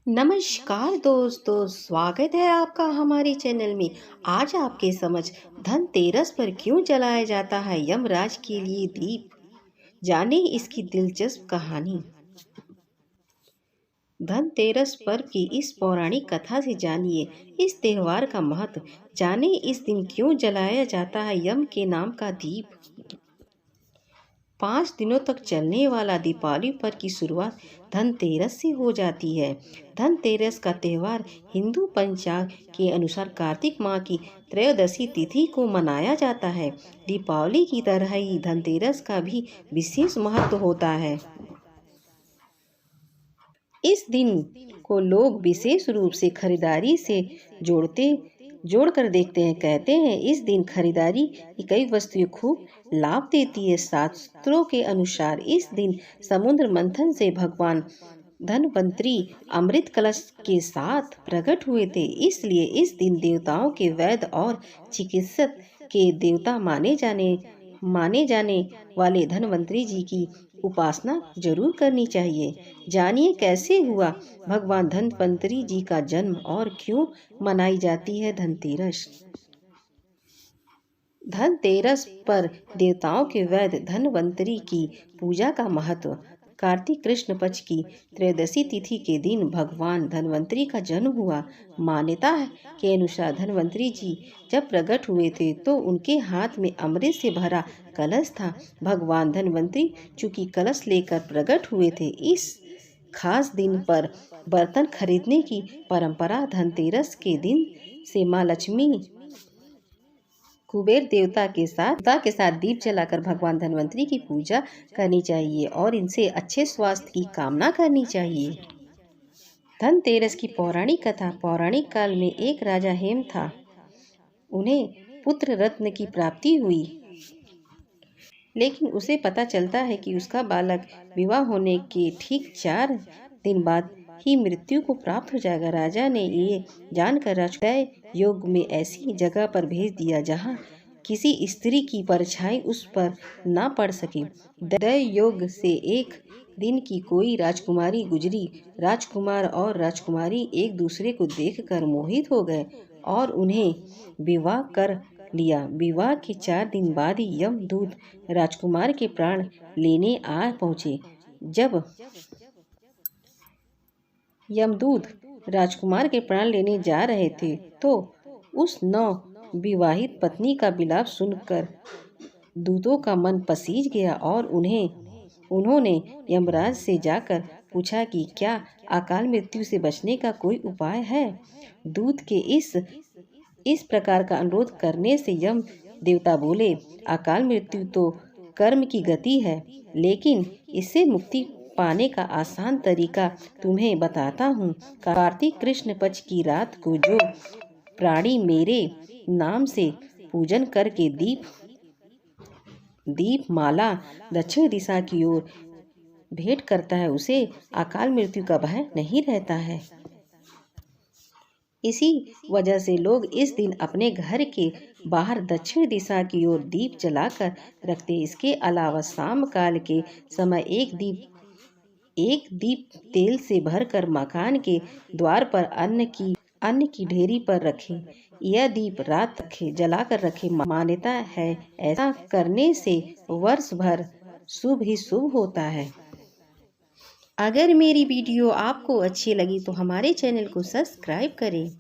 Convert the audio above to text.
नमस्कार दोस्तों, स्वागत है आपका हमारे चैनल में। आज आपके समझ धनतेरस पर क्यों जलाया जाता है यमराज के लिए दीप, जाने इसकी दिलचस्प कहानी। धनतेरस पर्व की इस पौराणिक कथा से जानिए इस त्योहार का महत्व, जाने इस दिन क्यों जलाया जाता है यम के नाम का दीप। 5 दिनों तक चलने वाला दीपावली पर्व की शुरुआत धनतेरस से हो जाती है। धनतेरस का त्यौहार हिंदू पंचांग के अनुसार कार्तिक माह की त्रयोदशी तिथि को मनाया जाता है। दीपावली की तरह ही धनतेरस का भी विशेष महत्व होता है। इस दिन को लोग विशेष रूप से खरीदारी से जोड़कर देखते हैं। कहते हैं इस दिन खरीदारी की कई वस्तुएं खूब लाभ देती है। शास्त्रों के अनुसार इस दिन समुद्र मंथन से भगवान धनवंतरी अमृत कलश के साथ प्रकट हुए थे। इसलिए इस दिन देवताओं के वैद्य और चिकित्सक के देवता माने जाने वाले धनवंतरी जी की उपासना जरूर करनी चाहिए। जानिए कैसे हुआ भगवान धनवंतरी जी का जन्म और क्यों मनाई जाती है धनतेरस। धनतेरस पर देवताओं के वैद्य धनवंतरी की पूजा का महत्व। कार्तिक कृष्ण पक्ष की त्रयोदशी तिथि के दिन भगवान धनवंतरी का जन्म हुआ। मान्यता के अनुसार धनवंतरी जी जब प्रकट हुए थे तो उनके हाथ में अमृत से भरा कलश था। भगवान धनवंतरी चूंकि कलश लेकर प्रकट हुए थे, इस खास दिन पर बर्तन खरीदने की परंपरा। धनतेरस के दिन से माँ लक्ष्मी कुबेर देवता के साथ दीप जलाकर भगवान धनवंतरी की पूजा करनी चाहिए और इनसे अच्छे स्वास्थ्य की कामना करनी चाहिए। धनतेरस की पौराणिक कथा। पौराणिक काल में एक राजा हेम था। उन्हें पुत्र रत्न की प्राप्ति हुई, लेकिन उसे पता चलता है कि उसका बालक विवाह होने के ठीक 4 दिन बाद ही मृत्यु को प्राप्त हो जाएगा। राजा ने ये जानकर राजकुमार योग में ऐसी जगह पर भेज दिया जहाँ किसी स्त्री की परछाई उस पर ना पड़ सके। दैव योग से एक दिन की कोई राजकुमारी गुजरी। राजकुमार और राजकुमारी एक दूसरे को देखकर मोहित हो गए और उन्हें विवाह कर लिया। विवाह के 4 दिन बाद ही यमदूत राजकुमार के प्राण लेने आ पहुँचे। जब यमदूत राजकुमार के प्राण लेने जा रहे थे तो उस नव विवाहित पत्नी का विलाप सुनकर दूतों का मन पसीज गया और उन्होंने यमराज से जाकर पूछा कि क्या अकाल मृत्यु से बचने का कोई उपाय है। दूत के इस प्रकार का अनुरोध करने से यम देवता बोले, अकाल मृत्यु तो कर्म की गति है, लेकिन इससे मुक्ति पाने का आसान तरीका तुम्हें बताता हूँ। कार्तिक कृष्ण पक्ष की रात को जो प्राणी मेरे नाम से पूजन करके दीप माला दक्षिण दिशा की ओर भेंट करता है, उसे अकाल मृत्यु का भय नहीं रहता है। इसी वजह से लोग इस दिन अपने घर के बाहर दक्षिण दिशा की ओर दीप जलाकर रखते हैं। इसके अलावा शाम काल के समय एक दीप तेल से भरकर मकान के द्वार पर अन्न की ढेरी पर रखें। यह दीप रात जलाकर रखें। मान्यता है ऐसा करने से वर्ष भर शुभ ही शुभ होता है। अगर मेरी वीडियो आपको अच्छी लगी तो हमारे चैनल को सब्सक्राइब करें।